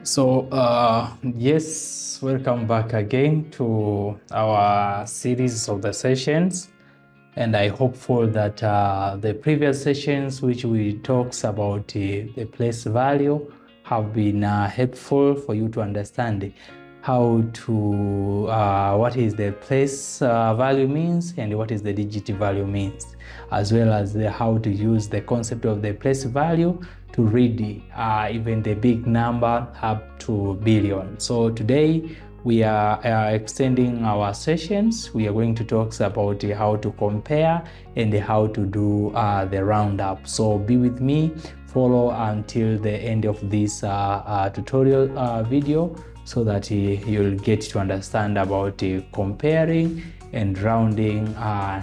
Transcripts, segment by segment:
Yes, welcome back again to our series of the sessions. And I hope for that the previous sessions which we talks about the place value have been helpful for you to understand how to what is the place value means and what is the digit value means, as well as how to use the concept of the place value to read even the big number up to billion. So today we are extending our sessions. We are going to talk about how to compare and how to do the roundup. So be with me, follow until the end of this tutorial video so that you'll get to understand about comparing and rounding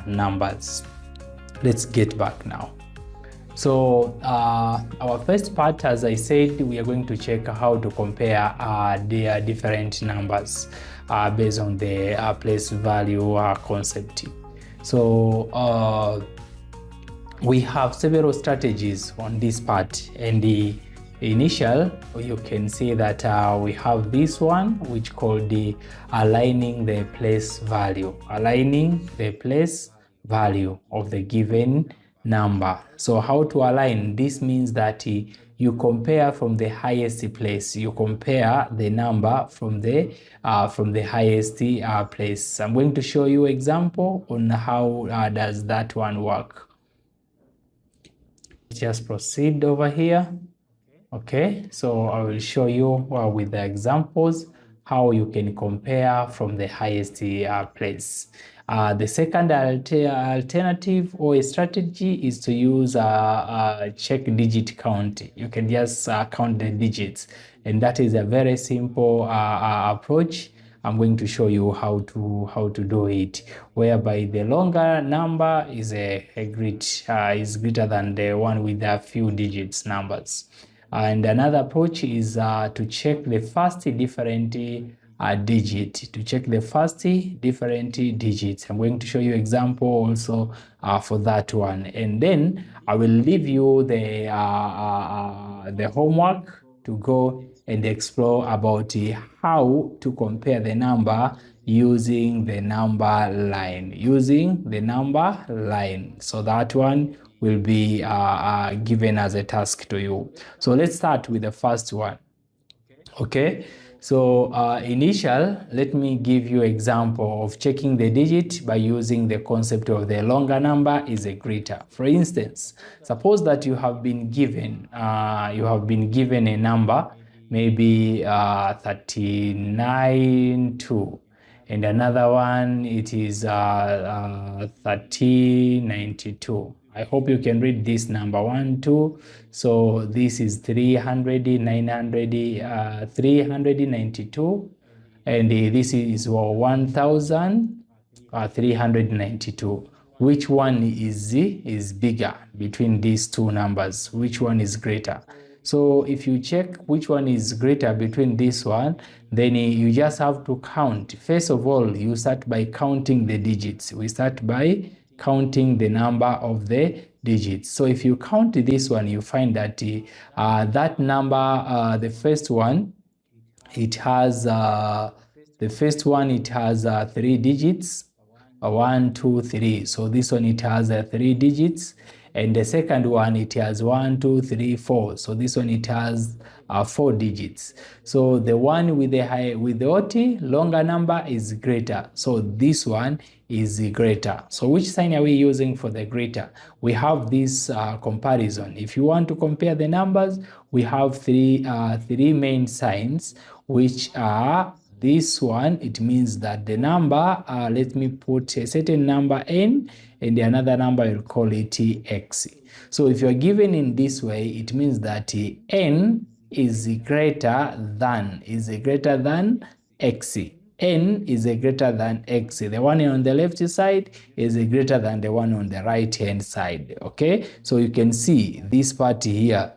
numbers. Let's get back now. So our first part, as I said, we are going to check how to compare their different numbers based on the place value concept. So we have several strategies on this part. And the initial, you can see that we have this one which called the aligning the place value, aligning the place value of the given number. So how to align? This means that you compare from the highest place. You compare the number from the highest place. I'm going to show you example on how does that one work. Just proceed over here. Okay, so I will show you with the examples how you can compare from the highest place. The second alternative or a strategy is to use check digit count. You can just count the digits, and that is a very simple approach. I'm going to show you how to do it, whereby the longer number is is greater than the one with a few digits numbers. And another approach is to check the first different digit, to check the first different digits. I'm going to show you example also for that one, and then I will leave you the homework to go and explore about how to compare the number using the number line, So that one will be given as a task to you. So let's start with the first one. Okay, so initial, let me give you example of checking the digit by using the concept of the longer number is a greater. For instance, suppose that you have been given a number, maybe 39.2, and another one it is 1392. I hope you can read this number 1, 2. So this is 392, and this is 1392. Which one is bigger between these two numbers? Which one is greater? So if you check which one is greater between this one, then you just have to count. First of all, you start by counting the digits. We start by counting the number of the digits. So if you count this one, you find that that number, the first one, it has 3 digits, 1, 2, 3. So this one, it has 3 digits. And the second one, it has 1, 2, 3, 4. So this one, it has 4 digits. So the one with the OT, longer number, is greater. So this one is greater. So which sign are we using for the greater? We have this comparison. If you want to compare the numbers, we have three main signs, which are this one. It means that the number, let me put a certain number n, and another number, you'll call it x. So if you're given in this way, it means that n is greater than x. N is greater than x. The one on the left side is greater than the one on the right hand side. Okay, so you can see this part here,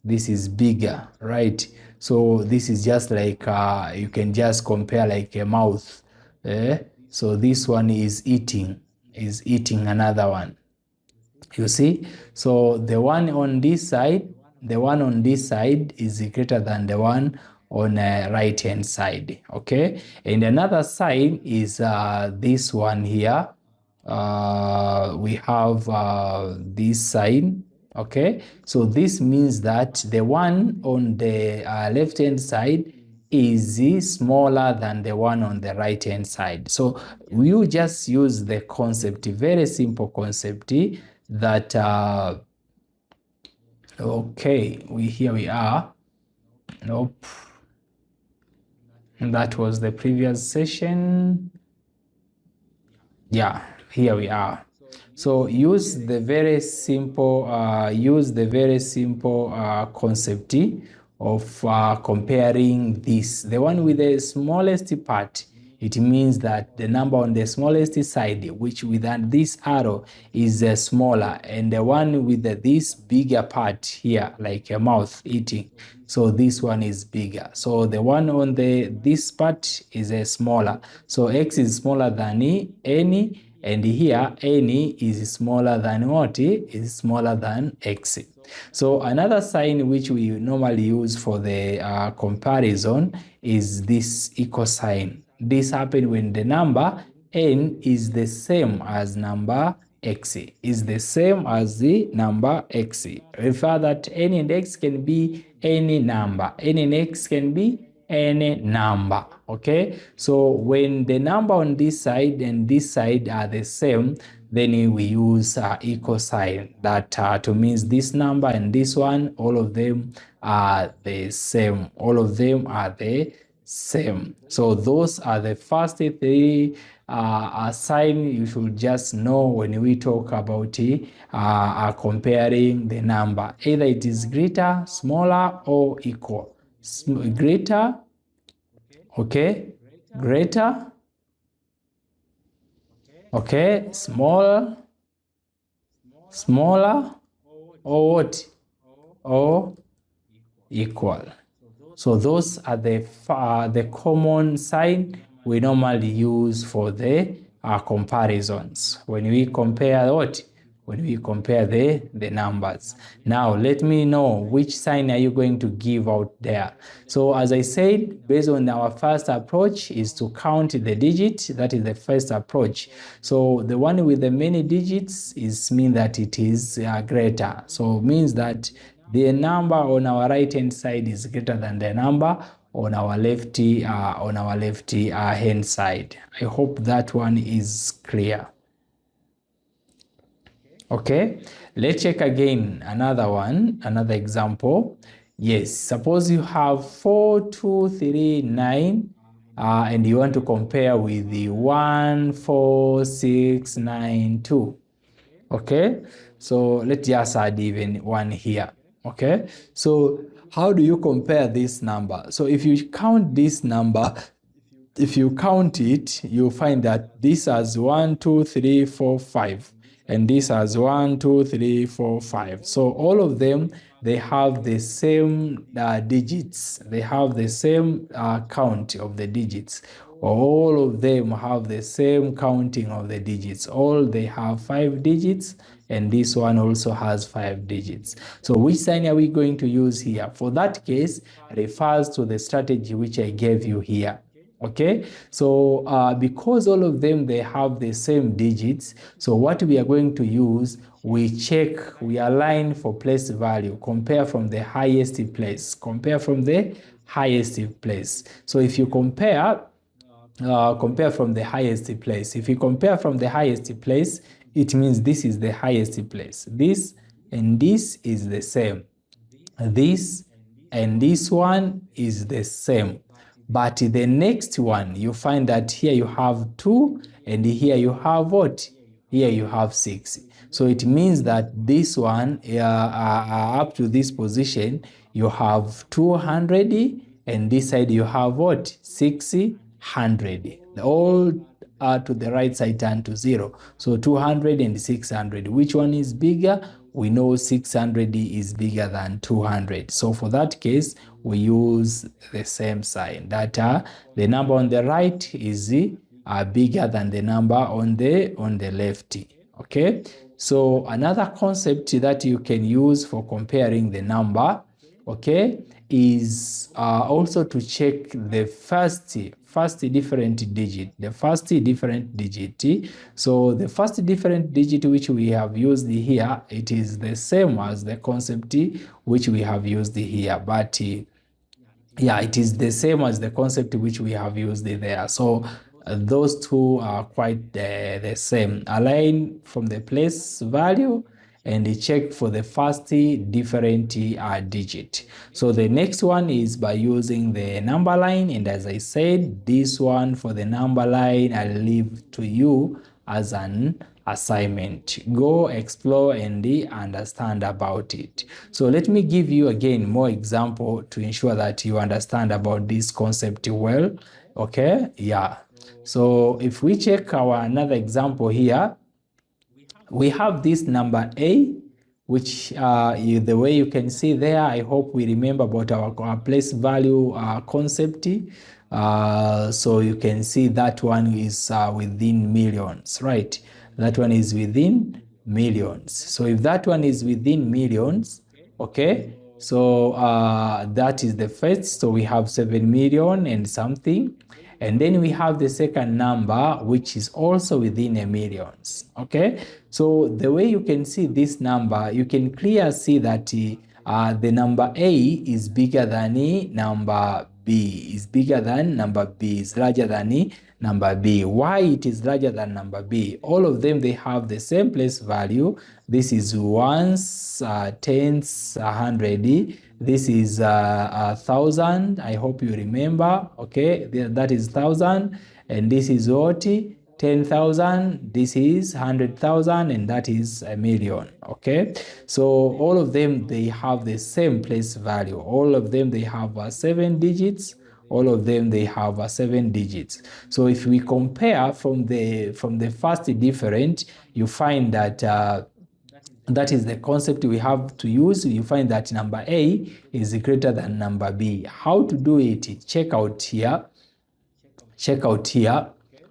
this is bigger, right? So this is just like you can just compare like a mouth. So this one is eating another one, you see. So the one on this side is greater than the one on a right hand side. Okay, and another sign is this one here. We have this sign. Okay, so this means that the one on the left hand side is smaller than the one on the right hand side. So you just use the concept, very simple concept, that okay, here we are. Nope, that was the previous session. Yeah, here we are. So use the very simple concept of comparing this. The one with the smallest part, it means that the number on the smallest side, which with this arrow is smaller, and the one with this bigger part here, like a mouth eating, so this one is bigger. So the one on this part is smaller. So x is smaller than n, and here n is smaller than what? Is smaller than x. So another sign which we normally use for the comparison is this equal sign. This happens when the number n is the same as number x, is the same as the number x. Refer that n and x can be any number, n and x can be any number. Okay, so when the number on this side and this side are the same, then we use equal sign, that to means this number and this one, all of them are the same. All of them are the same. So those are the first three sign you should just know when we talk about comparing the number. Either it is greater, smaller, or equal. Greater, okay, greater, okay, smaller, or what? Or equal. So those are the common sign we normally use for the comparisons when we compare what? When we compare the numbers. Now let me know which sign are you going to give out there. So as I said, based on our first approach is to count the digit. That is the first approach. So the one with the many digits is mean that it is greater. So means that the number on our right hand side is greater than the number on our left hand side. I hope that one is clear. Okay, let's check again another one, another example. Yes, suppose you have 4, 2, 3, 9, and you want to compare with the 1, 4, 6, 9, 2. Okay, so let's just add even one here. Okay, so how do you compare this number? So if you count this number, if you count it, you'll find that this has 1, 2, 3, 4, 5. And this has 1, 2, 3, 4, 5. So all of them, they have the same digits. They have the same count of the digits. All of them have the same counting of the digits. All they have 5 digits, and this one also has 5 digits. So which sign are we going to use here? For that case, refers to the strategy which I gave you here. Okay, so because all of them, they have the same digits, so what we are going to use, we check, we align for place value, compare from the highest place, compare from the highest place. So if you compare from the highest place, if you compare from the highest place, it means this is the highest place. This and this is the same. This and this one is the same. But the next one, you find that here you have 2, and here you have what? Here you have 6. So it means that this one, up to this position, you have 200, and this side you have what? 600. All to the right side turn to 0. So 200 and 600. Which one is bigger? We know 600 is bigger than 200. So for that case, we use the same sign, that the number on the right is bigger than the number on the left. Okay, so another concept that you can use for comparing the number, okay, is also to check the first different digit, So the first different digit which we have used here, it is the same as the concept which we have used here, but yeah, it is the same as the concept which we have used there. So those two are quite the same. Align from the place value and check for the first different digit. So the next one is by using the number line, and as I said, this one for the number line I'll leave to you as an assignment. Go explore and understand about it. So let me give you again more example to ensure that you understand about this concept well. Okay, yeah. So if we check our another example here, we have this number A, which the way you can see there, I hope we remember about our place value concept. So you can see that one is within millions, right? That one is within millions. So if that one is within millions, okay, so that is the first. So we have 7 million and something. And then we have the second number, which is also within a millions, okay? So the way you can see this number, you can clearly see that the number A is bigger than number B, is larger than number B. Why it is larger than number B? All of them, they have the same place value. This is ones, tens, 100. This is 1,000. I hope you remember. Okay, that is 1,000. And this is what? 10,000. This is 100,000, and that is a million. Okay, so all of them, they have the same place value. All of them, they have 7 digits. All of them, they have 7 digits. So if we compare from the first different, you find that that is the concept we have to use. You find that number A is greater than number B. How to do it? Check out here.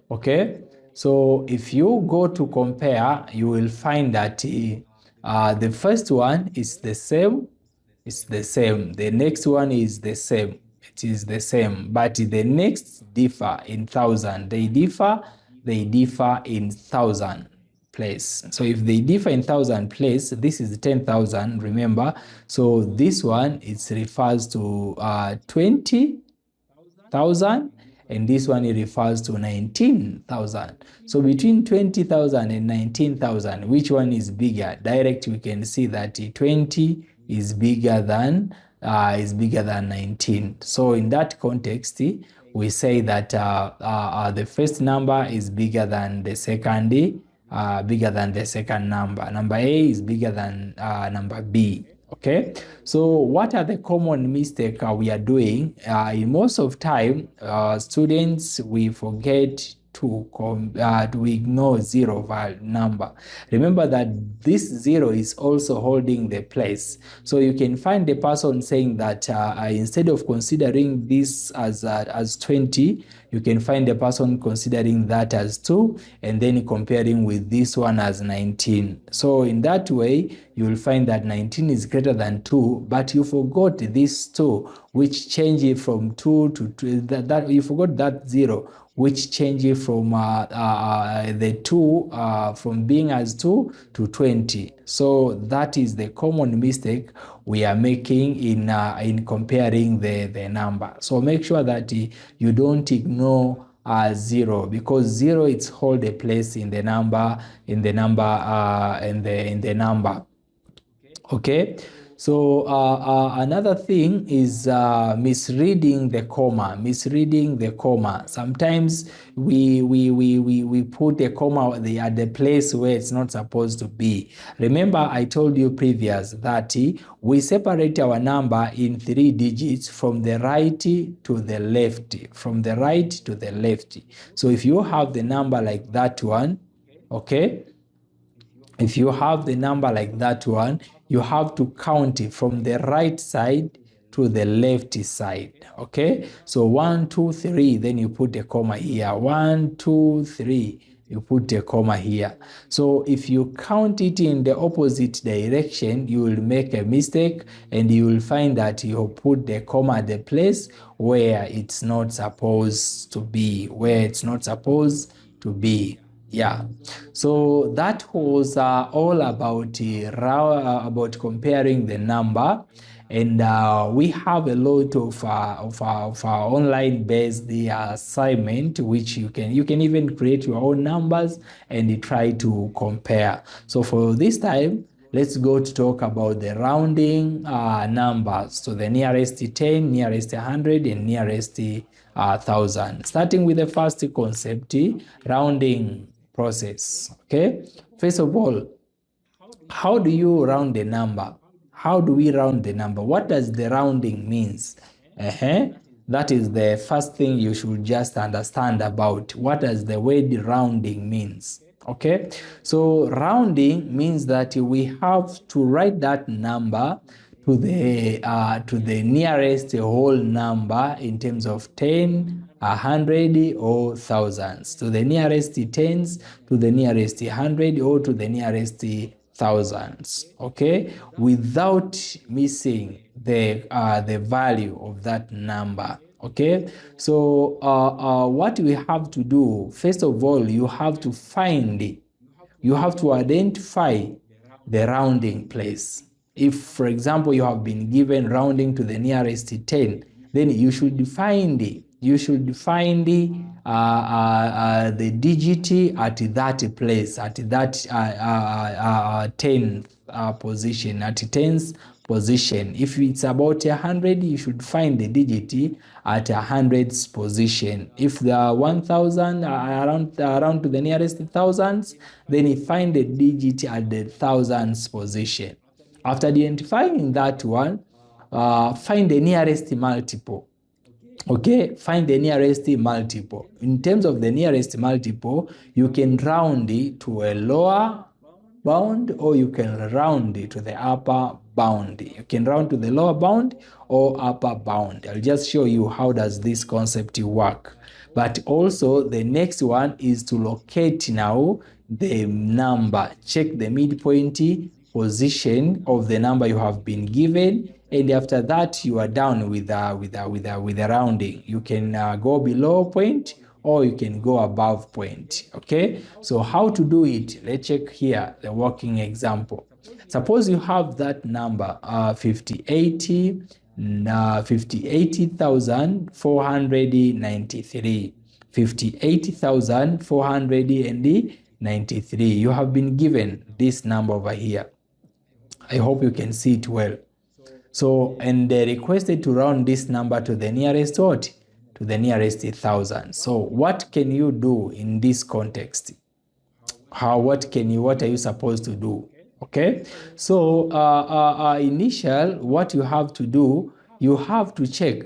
Okay, so if you go to compare, you will find that the first one is the same. The next one is the same. It is the same, but the next differ in thousand. They differ in thousand place. So if they differ in thousand place, this is 10,000, remember. So this one, it refers to 20,000, and this one, it refers to 19,000. So between 20,000 and 19,000, which one is bigger? Direct, we can see that 20 is bigger than 19. So in that context, we say that the first number is bigger than the second number. Number A is bigger than number B. Okay, so what are the common mistakes we are doing? In most of time, students, we forget to ignore zero value number. Remember that this zero is also holding the place. So you can find the person saying that instead of considering this as 20, you can find the person considering that as 2, and then comparing with this one as 19. So in that way, you will find that 19 is greater than 2, but you forgot this 2, which changed from 2 to 2, that you forgot that 0, which changed from the 2 from being as 2 to 20. So that is the common mistake we are making in comparing the number. So make sure that you don't ignore 0, because 0, it's hold a place in the number, Okay, so another thing is misreading the comma. Sometimes we put a comma at the place where it's not supposed to be. Remember, I told you previous that we separate our number in 3 digits from the right to the left. So if you have the number like that one, okay, if you have the number like that one, you have to count it from the right side to the left side. Okay, so 1, 2, 3, then you put a comma here. 1, 2, 3, you put a comma here. So if you count it in the opposite direction, you will make a mistake and you will find that you put the comma at the place where it's not supposed to be, Yeah, so that was all about comparing the number, and we have a lot of online based assignment which you can even create your own numbers and try to compare. So for this time, let's go to talk about the rounding numbers to the nearest 10, nearest 100, and nearest 1,000. Starting with the first concept, rounding process. Okay, first of all, how do you round the number? How do we round the number? What does the rounding means? That is the first thing you should just understand about. What does the word rounding means? Okay, so rounding means that we have to write that number to the nearest whole number in terms of 10, 100, or thousands. To the nearest tens, to the nearest 100, or to the nearest thousands. Okay, without missing the value of that number. Okay, so what we have to do, first of all, you have to identify the rounding place. If, for example, you have been given rounding to the nearest 10, then you should find the digit at that place, at that 10th position, at 10th position. If it's about 100, you should find the digit at 100th position. If there are 1,000 around to the nearest thousands, then you find the digit at the thousandth position. After identifying that one, find the nearest multiple. Okay, find the nearest multiple. In terms of the nearest multiple, you can round it to a lower bound, or you can round it to the upper bound. You can round to the lower bound or upper bound. I'll just show you how does this concept work. But also the next one is to locate now the number. Check the midpoint position of the number you have been given, and after that you are done with the rounding. You can go below point or you can go above point. Okay, so how to do it? Let's check here the working example. Suppose you have that number 58,493. 58,493. You have been given this number over here. I hope you can see it well. So, and they requested to round this number to the nearest what? To the nearest 1,000. So what can you do in this context? What are you supposed to do? Okay, so initial, what you have to do, you have to check.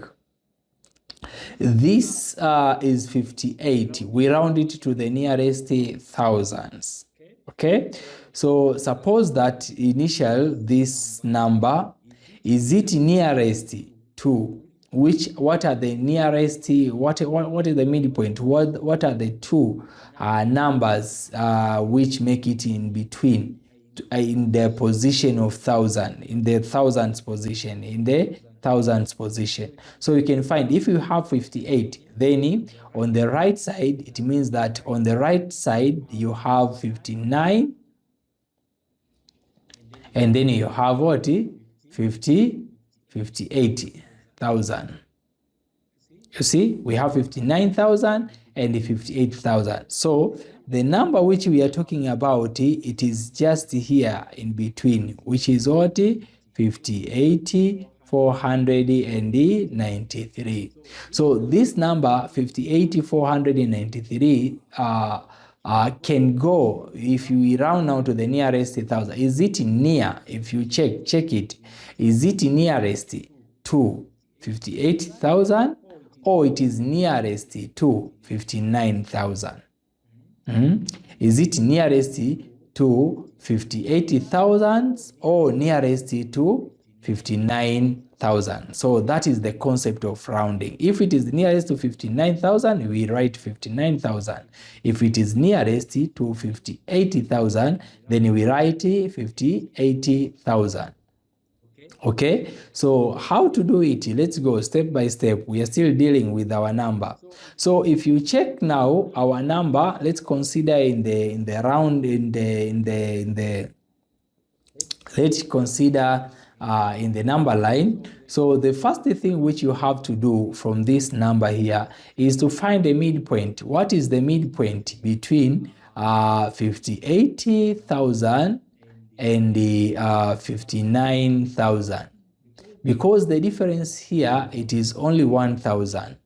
This is 58. We round it to the nearest thousands. Okay, so suppose that initial, this number, is it nearest to what are the nearest, what is the midpoint, what are the two numbers which make it in between, in the position of 1,000, in the thousandth position, So you can find, if you have 58, then on the right side, it means that on the right side you have 59, and then you have what? 58,000. You see, we have 59,000 and 58,000. So the number which we are talking about, it is just here in between, which is what? 58,493. So this number 58,493 can go, if you round now to the nearest 1,000. Is it near? If you check it, is it nearest to 58,000 or it is nearest to 59,000? Is it nearest to 58,000 or nearest to 59,000. So that is the concept of rounding. If it is nearest to 59,000, we write 59,000. If it is nearest to 58,000, then we write 58,000. Okay, so how to do it? Let's go step by step. We are still dealing with our number. So if you check now our number, let's consider let's consider in the number line. So the first thing which you have to do from this number here is to find a midpoint. What is the midpoint between 58,000 and 59,000? Because the difference here, it is only 1,000.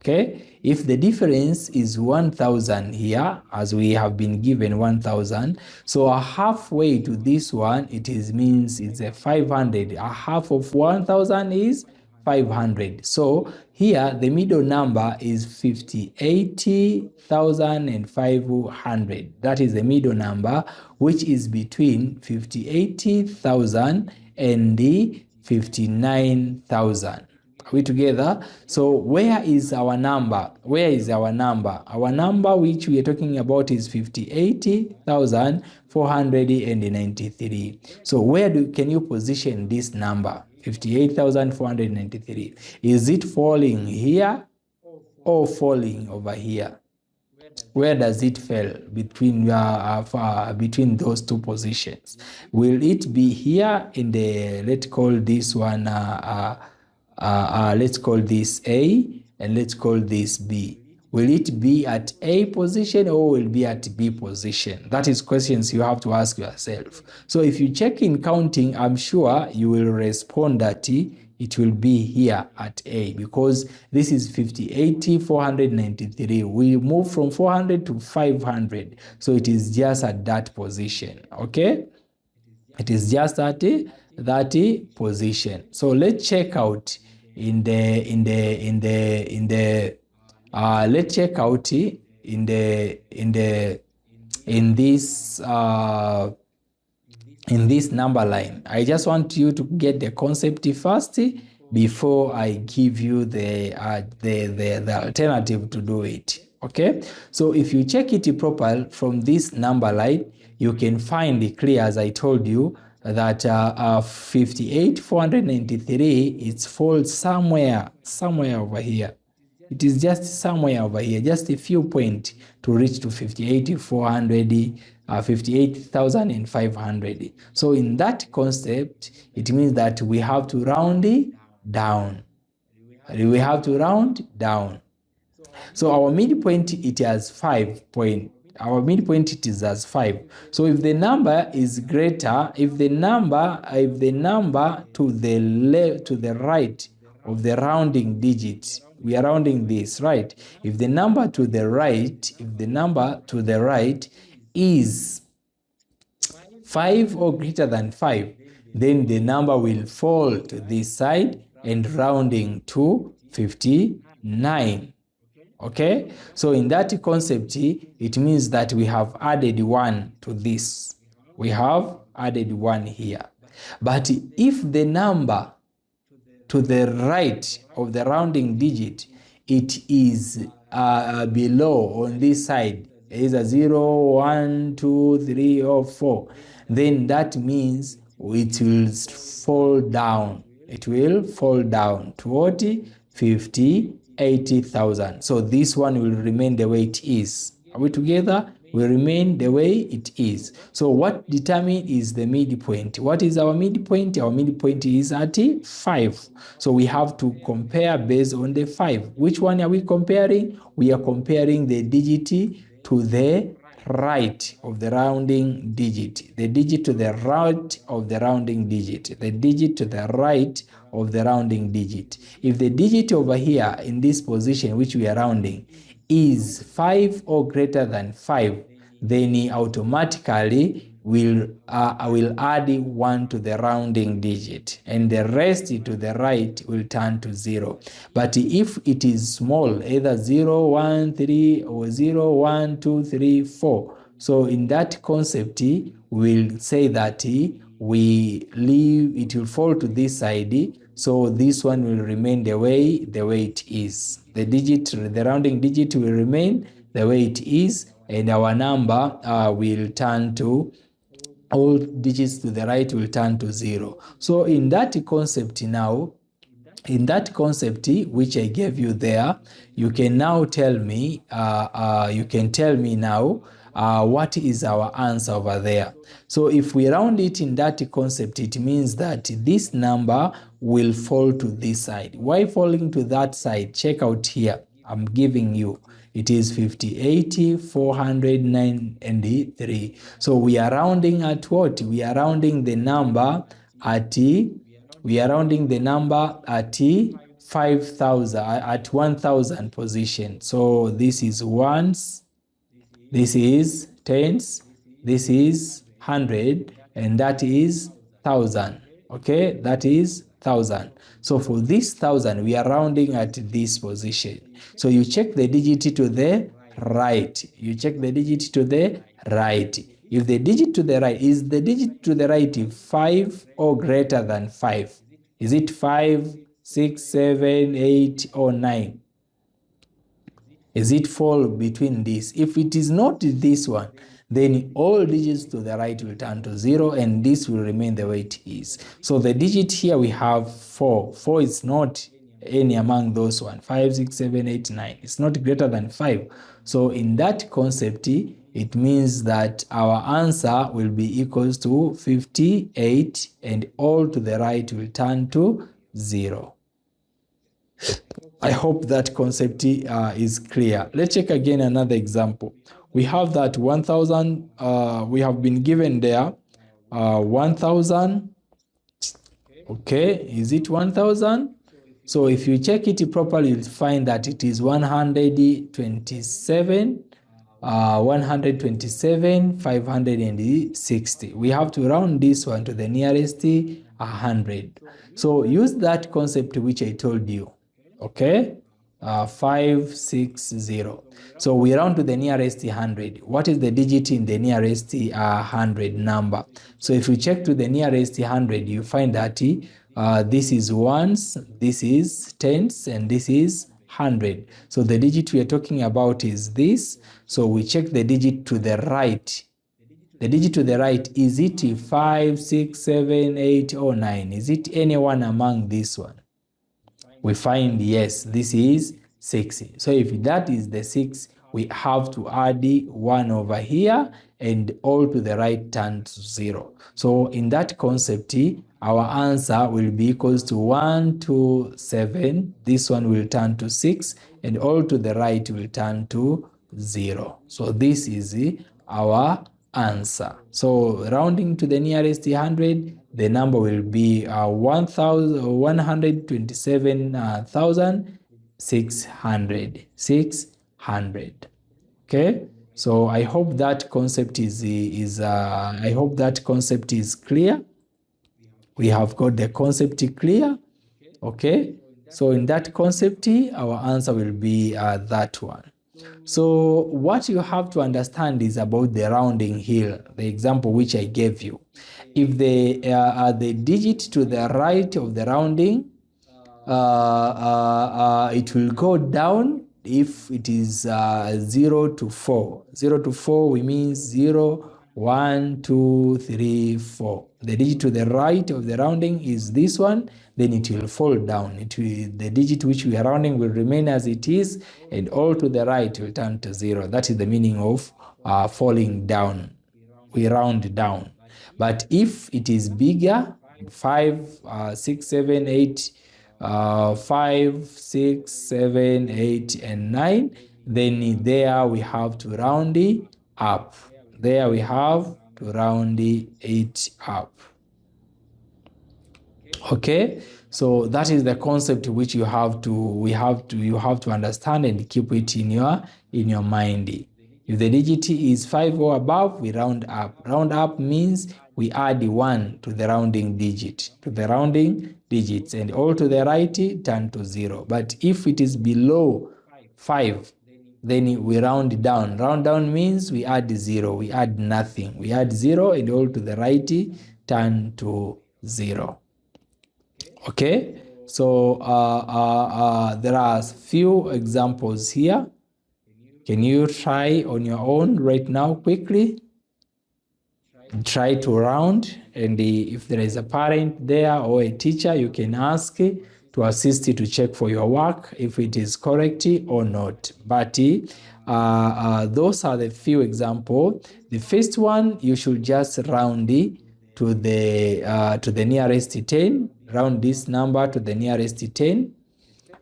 Okay, if the difference is 1,000 here, as we have been given 1,000, so a halfway to this one, means it's a 500. A half of 1,000 is 500. So here the middle number is 58,500. That is the middle number, which is between 58,000 and 59,000. Are we together? So where is our number? Where is our number? Our number which we are talking about is 58,493. So where can you position this number? 58,493. Is it falling here or falling over here? Where does it fall between those two positions? Will it be here in the, let's call this one let's call this A, and let's call this B. Will it be at A position or will it be at B position? That is questions you have to ask yourself. So if you check in counting, I'm sure you will respond that it will be here at A, because this is 58,493. We move from 400 to 500. So it is just at that position. Okay? It is just at that position. So let's check out let's check out in this number line. I just want you to get the concept first before I give you the alternative to do it. Okay, so if you check it properly from this number line, you can find it clear, as I told you, that 58,493, it falls somewhere over here. It is just somewhere over here, just a few points to reach to 58,500. So in that concept, it means that we have to round it down. We have to round down. So our midpoint, it has 5 points. Our midpoint, it is as 5. So if the number is greater, if the number to the right of the rounding digit, we are rounding this, right? If the number to the right, is 5 or greater than 5, then the number will fall to this side and rounding to 59. Okay, so in that concept, it means that we have added 1 to this. We have added 1 here. But if the number to the right of the rounding digit, it is below on this side, either 0, 1, 2, 3, or 4, then that means it will fall down. It will fall down to what? 58,000. So this one will remain the way it is. Are we together? Will remain the way it is. So what determines is the midpoint. What is our midpoint? Our midpoint is at 5. So we have to compare based on the 5. Which one are we comparing? We are comparing the digit to the right of the rounding digit. The digit to the right of the rounding digit. The digit to the right of the rounding digit. If the digit over here in this position which we are rounding is 5 or greater than 5, then it automatically will add 1 to the rounding digit, and the rest to the right will turn to 0. But if it is small, either 0, 1, 3 or 0, 1, 2, 3, 4, so in that concept we'll say that it will fall to this side, so this one will remain the way it is. The rounding digit will remain the way it is, and our number will turn to, all digits to the right will turn to 0. So in that concept now, in that concept which I gave you there, you can now tell me, now what is our answer over there. So if we round it in that concept, it means that this number will fall to this side. Why falling to that side? Check out here. I'm giving you. It is 50, 80, 493. So we are rounding at what? We are rounding the number at 5,000, at 1,000 position. So this is ones, this is tens, this is 100, and that is 1,000. Okay, that is 1,000. So for this 1,000, we are rounding at this position. So you check the digit to the right. You check the digit to the right. If the digit to the right, is the digit to the right 5 or greater than 5? Is it 5, 6, 7, 8, or 9? Is it fall between this? If it is not this one, then all digits to the right will turn to 0, and this will remain the way it is. So the digit here we have 4. 4 is not any among those one. 5, 6, 7, 8, 9. It's not greater than 5. So in that concept, it means that our answer will be equals to 58, and all to the right will turn to 0. I hope that concept is clear. Let's check again another example. We have that 1,000, we have been given there 1,000. Okay, is it 1,000? So if you check it properly, you'll find that it is 127, 560. We have to round this one to the nearest 100. So use that concept which I told you. Okay, 560. So we round to the nearest 100. What is the digit in the nearest 100 number? So if you check to the nearest 100, you find that this is ones, this is tens, and this is 100. So the digit we are talking about is this. So we check the digit to the right. The digit to the right, is it 5, 6, 7, 8, or 9? Is it anyone among this one? We find yes, this is 6. So if that is the 6, we have to add 1 over here, and all to the right turn to 0. So in that concept, our answer will be equals to 1 to 7. This one will turn to 6, and all to the right will turn to 0. So this is our answer. So rounding to the nearest 100, the number will be 127,600. Okay, so I hope that concept is clear. We have got the concept clear. Okay, so in that concept, our answer will be that one. So what you have to understand is about the rounding here, the example which I gave you. If the digit to the right of the rounding, it will go down if it is 0 to 4. 0 to 4, we mean 0, 1, 2, 3, 4. The digit to the right of the rounding is this one, then it will fall down. The digit which we are rounding will remain as it is, and all to the right will turn to 0. That is the meaning of falling down. We round down. But if it is bigger, 5, 6, 7, 8, 5, 6, 7, 8, and 9, then there we have to round it up. There we have to round it up. Okay, so that is the concept which you have to understand and keep it in your mind. If the digit is 5 or above, we round up. Round up means we add 1 to the rounding digit, and all to the right turn to 0. But if it is below 5, then we round down. Round down means we add 0, we add nothing. We add 0, and all to the right turn to 0. Okay, so there are few examples here. Can you try on your own right now quickly? Try to round, and if there is a parent there or a teacher, you can ask to assist you to check for your work if it is correct or not. But those are the few examples. The first one, you should just round to the nearest 10. Round this number to the nearest 10.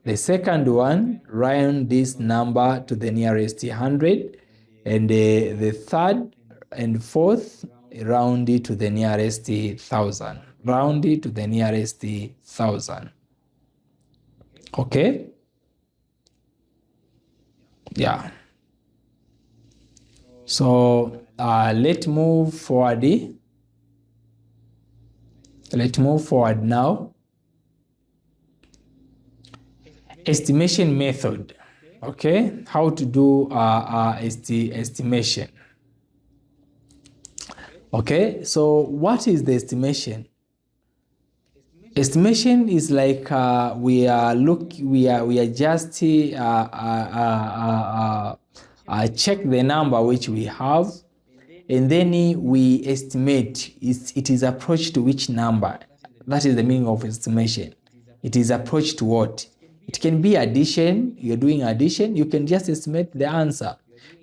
The second one, round this number to the nearest 100. And the third and fourth, round it to the nearest 1,000. Round it to the nearest 1,000. Okay? Yeah. So let's move forward. Let's move forward now. Estimation method. Okay, how to do estimation. Okay, so what is the estimation? Estimation is like we are just check the number which we have, and then we estimate. It is approach to which number. That is the meaning of estimation. It is approach to what? It can be addition. You're doing addition, you can just estimate the answer.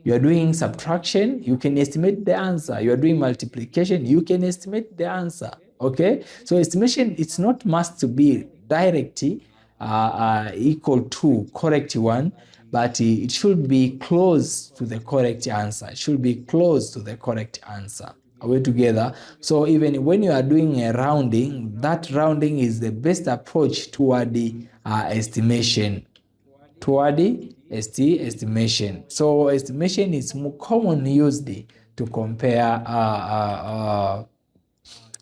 You are doing subtraction, you can estimate the answer. You are doing multiplication, you can estimate the answer. Okay, so estimation, it's not must to be directly equal to correct one, but it should be close to the correct answer. It should be close to the correct answer. Are we together? So even when you are doing a rounding, that rounding is the best approach toward the estimation. Toward the estimation. So estimation is more commonly used to compare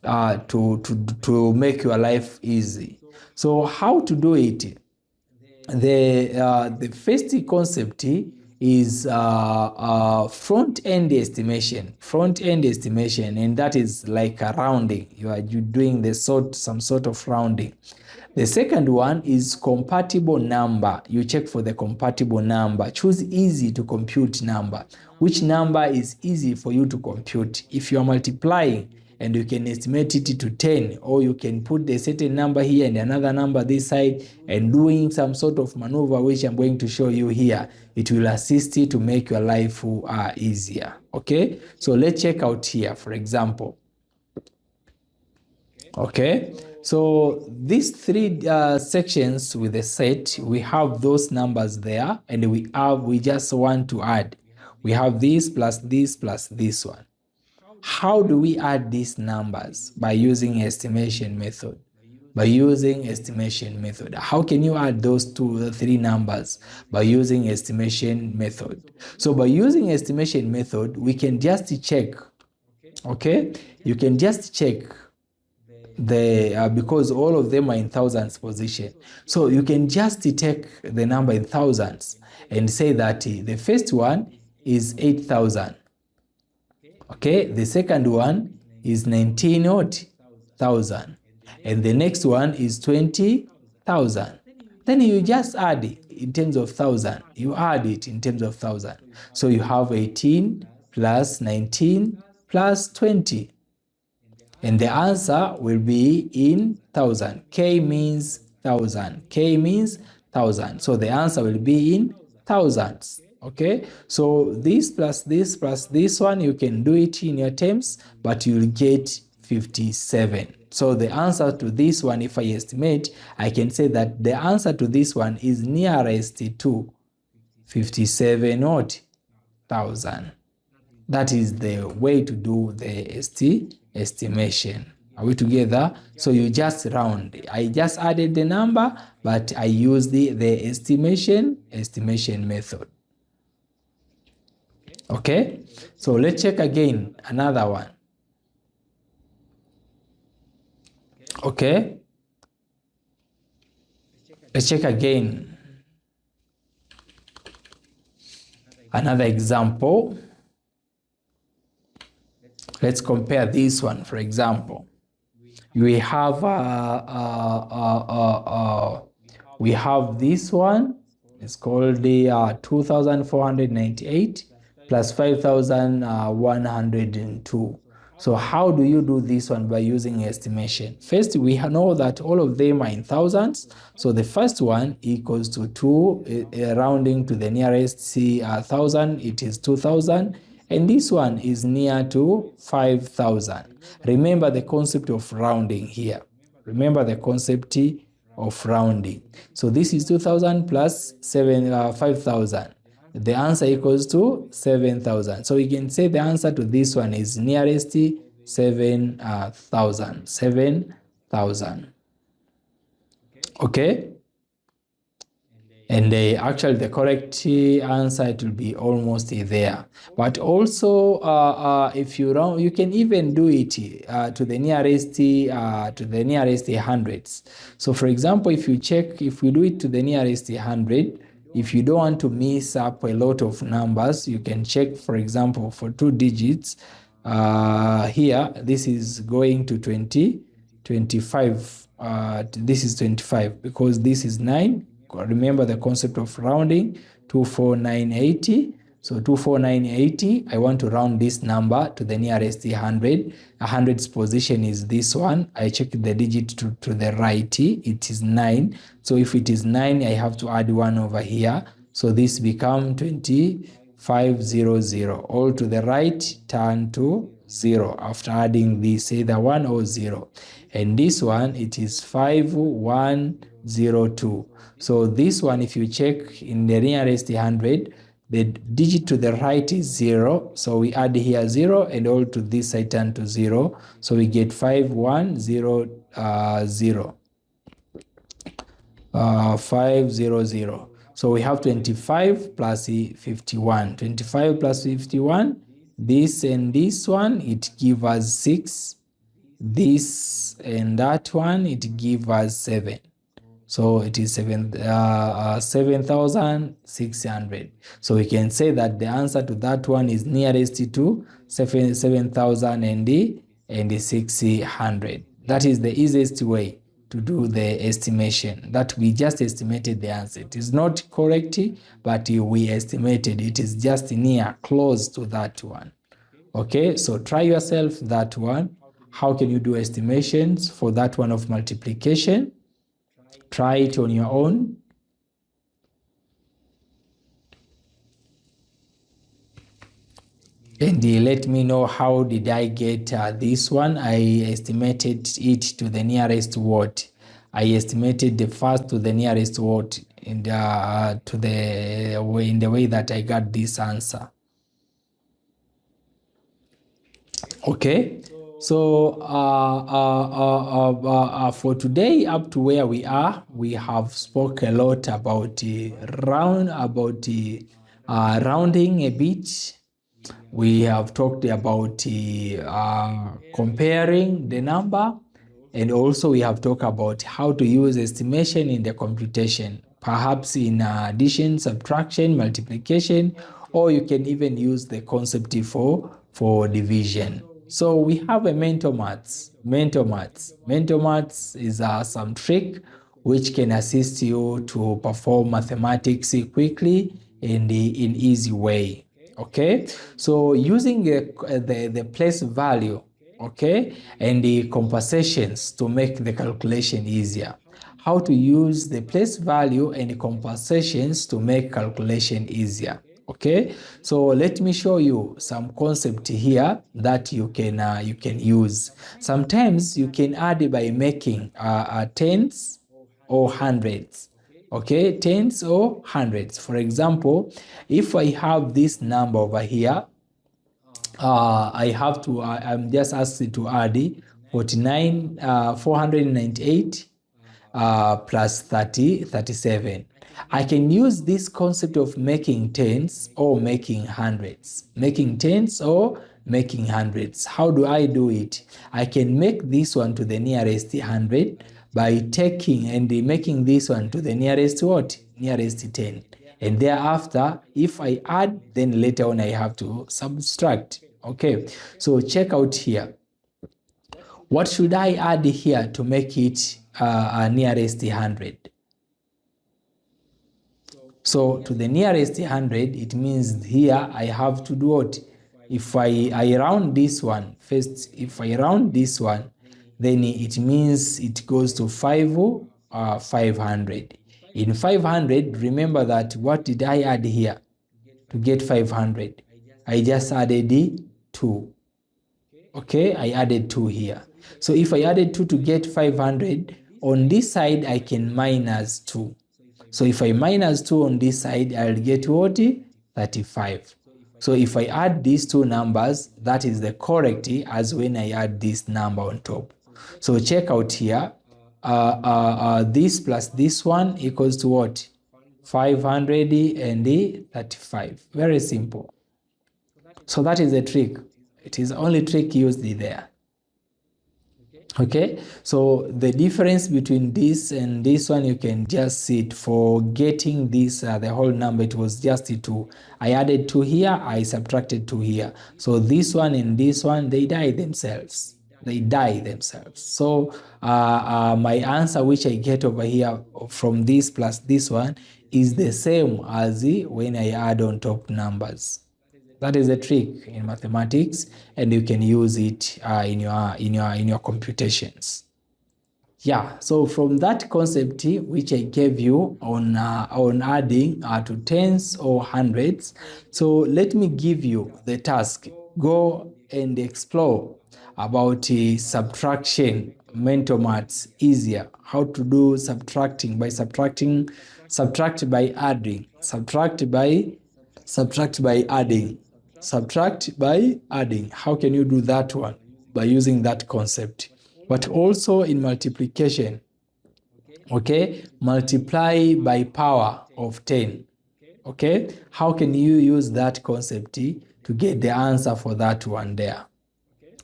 to make your life easy. So how to do it? The first concept is front-end estimation. Front-end estimation, and that is like a rounding. You are doing some sort of rounding. The second one is compatible number. You check for the compatible number. Choose easy to compute number. Which number is easy for you to compute? If you are multiplying and you can estimate it to 10, or you can put a certain number here and another number this side, and doing some sort of maneuver which I'm going to show you here, it will assist you to make your life easier. Okay, so let's check out here, for example. Okay, so these three sections with the set, we have those numbers there, and we just want to add. We have this plus this plus this one. How do we add these numbers? By using estimation method. By using estimation method. How can you add those three numbers? By using estimation method. So by using estimation method, we can just check. Okay, you can just check because all of them are in thousands position. So you can just take the number in thousands and say that the first one is 8,000. Okay, the second one is 19,000, and the next one is 20,000. Then you just add it in terms of thousand. You add it in terms of thousand. So you have 18 plus 19 plus 20. And the answer will be in thousand. K means thousand. K means thousand. So the answer will be in thousands. Okay, so this plus this plus this one, you can do it in your terms, but you'll get 57. So the answer to this one, if I estimate, I can say that the answer to this one is nearest to 57,000. That is the way to do the estimation. Are we together? So you just round. I just added the number, but I used the estimation method. Okay, so let's check again another one. Okay, let's check again another example. Let's compare this one, for example. we have we have this one. It's called the 2,498 plus 5,102. So how do you do this one? By using estimation. First, we know that all of them are in thousands. So the first one equals to 2, rounding to the nearest thousand, it is 2,000. And this one is near to 5,000. Remember the concept of rounding here. Remember the concept of rounding. So this is 2,000 plus 5,000. The answer equals to 7,000. So we can say the answer to this one is nearest 7,000. 7,000. Okay? And actually the correct answer, it will be almost there. But also if you round, you can even do it to the nearest hundreds. So for example, if you check, if we do it to the nearest 100, if you don't want to mess up a lot of numbers, you can check, for example, for 2 digits. Here, this is going to 20, 25. This is 25 because this is 9. Remember the concept of rounding, 24980. So 24980, I want to round this number to the nearest 100. 100's position is this one. I check the digit to the right. It is 9. So if it is 9, I have to add 1 over here. So this becomes 2500. All to the right, turn to 0 after adding this, either 1 or 0. And this one, it is 5102. So this one, if you check in the nearest 100, the digit to the right is 0. So we add here 0, and all to this side turn to 0. So we get 5100. 500. So we have 25 plus 51. 25 plus 51. This and this one, it gives us 6. This and that one, it gives us 7. So it is 7,600. So we can say that the answer to that one is nearest to 7,600. That is the easiest way to do the estimation, that we just estimated the answer. It is not correct, but we estimated. It is just near, close to that one. Okay, so try yourself that one. How can you do estimations for that one of multiplication? Try it on your own. And let me know how did I get this one. I estimated it to the nearest what. I estimated the first to the nearest what in the way that I got this answer. Okay. So for today, up to where we are, we have spoke a lot about rounding a bit. We have talked about comparing the number, and also we have talked about how to use estimation in the computation, perhaps in addition, subtraction, multiplication, or you can even use the concept for division. So we have a mental maths. Mental maths is some trick which can assist you to perform mathematics quickly and in easy way. Okay, so using the place value, okay, and the compensations to make the calculation easier. How to use the place value and the compensations to make calculation easier. Okay, so let me show you some concept here that you can use. Sometimes you can add by making tens or hundreds. Okay, tens or hundreds. For example, if I have this number over here, I'm just asked to add 498 plus 37. I can use this concept of making tens or making hundreds. Making tens or making hundreds. How do I do it? I can make this one to the nearest 100 by taking and making this one to the nearest what? Nearest 10. And thereafter, if I add, then later on I have to subtract. Okay, so check out here. What should I add here to make it nearest 100? So to the nearest 100, it means here I have to do what? If I round this one, first, if I round this one, then it means it goes to 500. In 500, remember that what did I add here to get 500? I just added 2. Okay, I added 2 here. So if I added 2 to get 500, on this side I can minus 2. So if I minus 2 on this side, I'll get what? 35. So if I add these two numbers, that is the correct as when I add this number on top. So check out here. This plus this one equals to what? 535. Very simple. So that is the trick. It is only trick used there. Okay, so the difference between this and this one, you can just see it. For getting this, the whole number, it was just 2. I added 2 here, I subtracted 2 here. So this one and this one, they die themselves. They die themselves. So my answer, which I get over here from this plus this one, is the same as when I add on top numbers. That is a trick in mathematics, and you can use it in your computations. Yeah, so from that concept which I gave you on adding to tens or hundreds, so let me give you the task. Go and explore about subtraction, mental maths, easier. How to do subtracting by subtracting, subtract by adding, subtract by adding. Subtract by adding. How can you do that one? By using that concept. But also in multiplication, okay? Multiply by power of 10, okay? How can you use that concept to get the answer for that one there?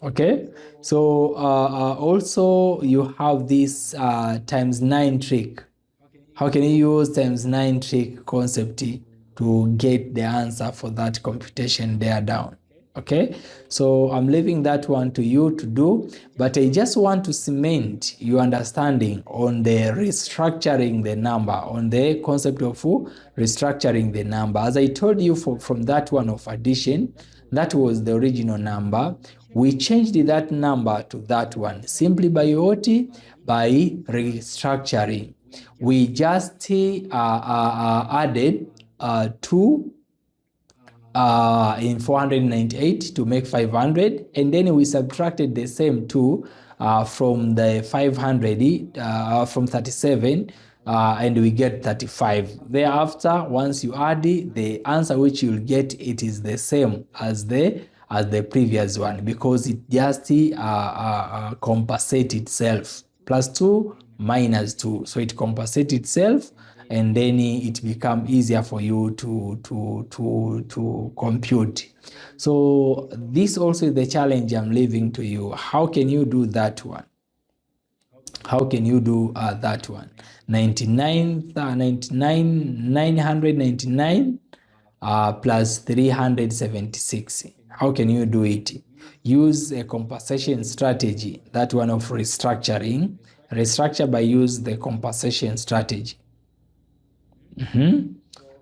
Okay, so also you have this times 9 trick. How can you use times 9 trick concept to get the answer for that computation there down? Okay, so I'm leaving that one to you to do, but I just want to cement your understanding on the restructuring the number, on the concept of restructuring the number. As I told you from that one of addition, that was the original number. We changed that number to that one simply by what? By restructuring. We just added 2 in 498 to make 500, and then we subtracted the same 2 from the 500 from 37, and we get 35. Thereafter, once you add the answer which you'll get, it is the same as the previous one, because it just compensates itself. Plus 2 minus 2, so it compensates itself, and then it becomes easier for you to compute. So this also is the challenge I'm leaving to you. How can you do that one? How can you do that one? 999 plus 376. How can you do it? Use a compensation strategy, that one of restructuring. Restructure by use the compensation strategy.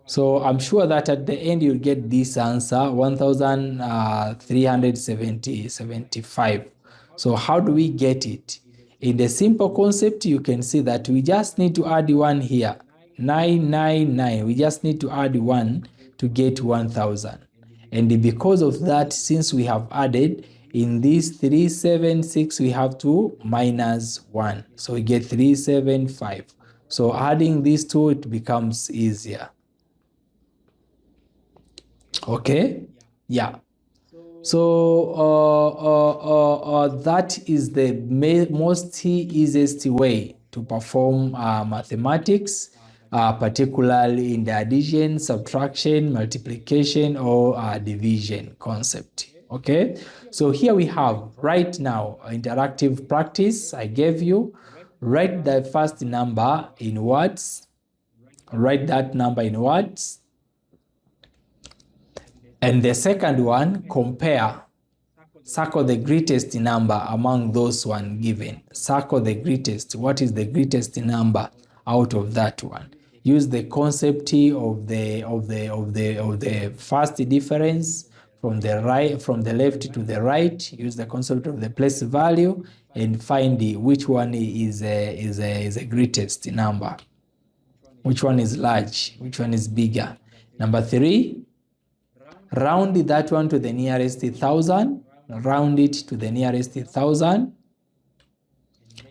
So I'm sure that at the end you'll get this answer, 1375. So how do we get it? In the simple concept, you can see that we just need to add 1 here, 999. We just need to add 1 to get 1000. And because of that, since we have added, in this 376, we have to minus 1. So we get 375. So adding these two, it becomes easier. Okay, yeah. So that is the most easiest way to perform mathematics, particularly in the addition, subtraction, multiplication, or division concept. Okay, so here we have right now interactive practice I gave you. Write the first number in words. Write that number in words. And the second one, compare Circle the greatest number among those one given. Circle the greatest. What is the greatest number out of that one? Use the concept of the first difference from the left to the right. Use the concept of the place value and find which one is a greatest number. Which one is large? Which one is bigger? Number 3, round that one to the nearest 1,000. Round it to the nearest 1,000.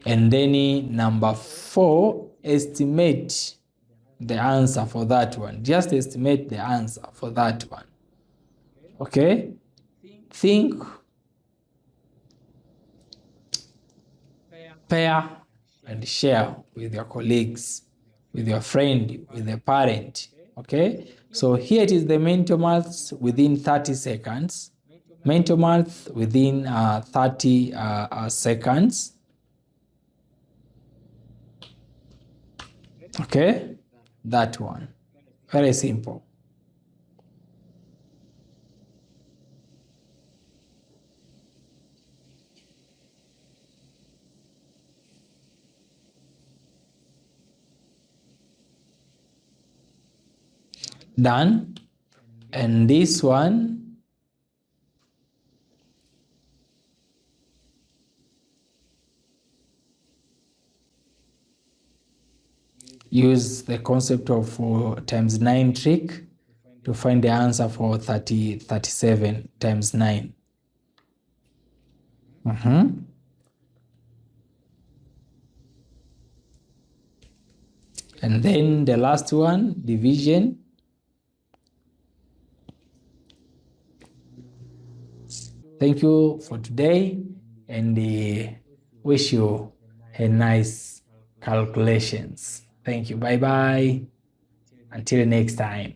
And then number 4, estimate the answer for that one. Just estimate the answer for that one. Okay? Think, pair, and share with your colleagues, with your friend, with the parent. Okay? So here it is the mental maths within 30 seconds. Mental math within 30 seconds. Okay, that one. Very simple. Done. And this one, use the concept of 4 times 9 trick to find the answer for 37 times 9. And then the last one, division. Thank you for today, and wish you a nice calculations. Thank you. Bye-bye. Until next time.